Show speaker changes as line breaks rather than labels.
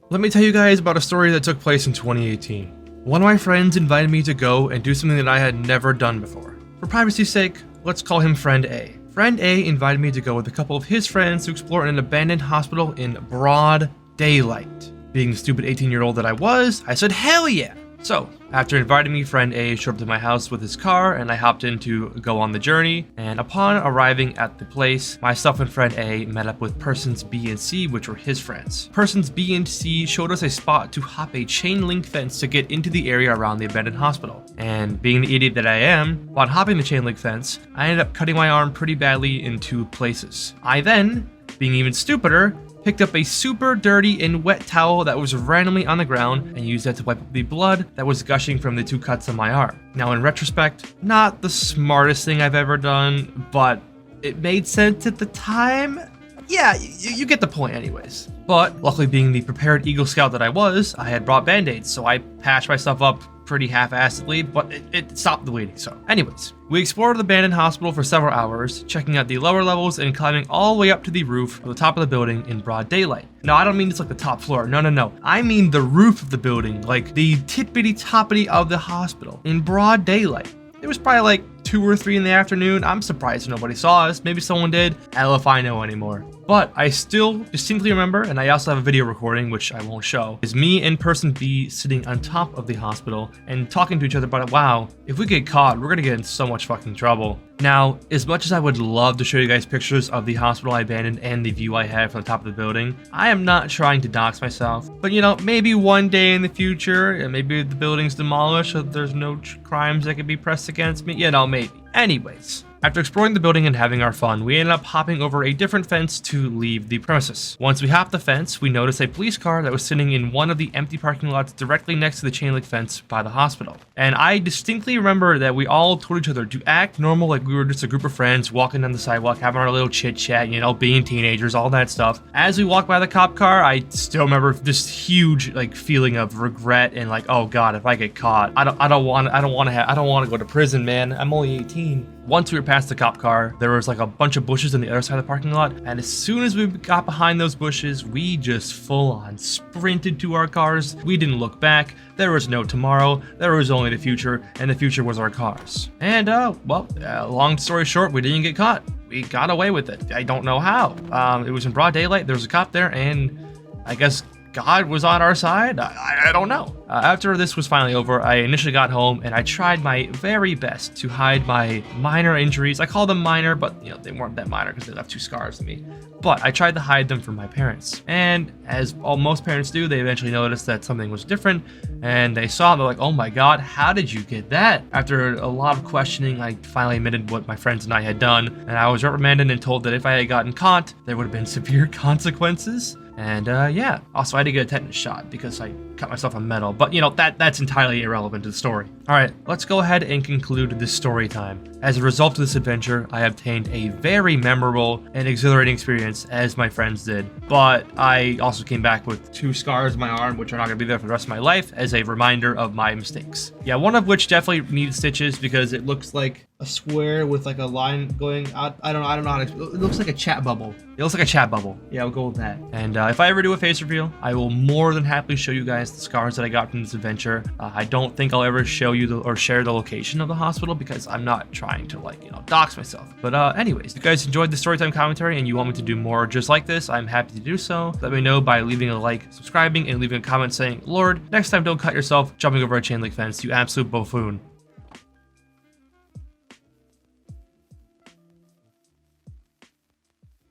Let me tell you guys about a story that took place in 2018. One of my friends invited me to go and do something that I had never done before. For privacy's sake, let's call him Friend A. Friend A invited me to go with a couple of his friends to explore an abandoned hospital in broad daylight. Being the stupid 18-year-old that I was, I said hell yeah! So, after inviting me, Friend A showed up to my house with his car and I hopped in to go on the journey. And upon arriving at the place, myself and Friend A met up with persons B and C, which were his friends. Persons B and C showed us a spot to hop a chain link fence to get into the area around the abandoned hospital. And being the idiot that I am, upon hopping the chain link fence, I ended up cutting my arm pretty badly in 2 places. I then, being even stupider, picked up a super dirty and wet towel that was randomly on the ground and used that to wipe up the blood that was gushing from the 2 cuts on my arm. Now in retrospect, not the smartest thing I've ever done, but it made sense at the time. Yeah, you get the point anyways. But luckily, being the prepared Eagle Scout that I was, I had brought band-aids, so I patched myself up pretty half-assedly, but it stopped the bleeding. So anyways, we explored the abandoned hospital for several hours, checking out the lower levels and climbing all the way up to the roof of the top of the building in broad daylight. Now, I don't mean it's like the top floor. No. I mean the roof of the building, like the tippity toppity of the hospital in broad daylight. It was probably like 2 or 3 in the afternoon. I'm surprised nobody saw us. Maybe someone did. Hell if I know anymore. But I still distinctly remember, and I also have a video recording, which I won't show, is me and person B sitting on top of the hospital and talking to each other about, wow, if we get caught, we're gonna get in so much fucking trouble. Now, as much as I would love to show you guys pictures of the hospital I abandoned and the view I had from the top of the building, I am not trying to dox myself. But you know, maybe one day in the future, and maybe the building's demolished so there's no crimes that could be pressed against me. You know, maybe. Anyways. After exploring the building and having our fun, we ended up hopping over a different fence to leave the premises. Once we hopped the fence, we noticed a police car that was sitting in one of the empty parking lots directly next to the chain link fence by the hospital. And I distinctly remember that we all told each other to act normal, like we were just a group of friends walking down the sidewalk, having our little chit chat, you know, being teenagers, all that stuff. As we walked by the cop car, I still remember this huge like feeling of regret and like, oh god, if I get caught, I don't want to go to prison, man. I'm only 18. Once we were past the cop car, there was like a bunch of bushes on the other side of the parking lot, and as soon as we got behind those bushes, we just full on sprinted to our cars. We didn't look back. There was no tomorrow. There was only the future, and the future was our cars. And long story short, we didn't get caught. We got away with it. I don't know how. It was in broad daylight. There was a cop there, and I guess God was on our side? I don't know. After this was finally over, I initially got home and I tried my very best to hide my minor injuries. I call them minor, but you know, they weren't that minor because they left 2 scars to me. But I tried to hide them from my parents. And as most parents do, they eventually noticed that something was different and they saw, they're like, oh my god, how did you get that? After a lot of questioning, I finally admitted what my friends and I had done, and I was reprimanded and told that if I had gotten caught, there would have been severe consequences. And yeah, also I had to get a tetanus shot because I cut myself on metal, but you know, that's entirely irrelevant to the story. Alright, let's go ahead and conclude this story time. As a result of this adventure, I obtained a very memorable and exhilarating experience, as my friends did, but I also came back with 2 scars on my arm, which are not going to be there for the rest of my life, as a reminder of my mistakes. Yeah, one of which definitely needed stitches because it looks like a square with like a line going out. I don't know how to, it looks like a chat bubble. It looks like a chat bubble. Yeah, we'll go with that. And if I ever do a face reveal, I will more than happily show you guys the scars that I got from this adventure. I don't think I'll ever show you or share the location of the hospital because I'm not trying to like, you know, dox myself. But anyways, if you guys enjoyed the storytime commentary and you want me to do more just like this, I'm happy to do so. Let me know by leaving a like, subscribing, and leaving a comment saying, Lord, next time don't cut yourself jumping over a chain link fence, you absolute buffoon.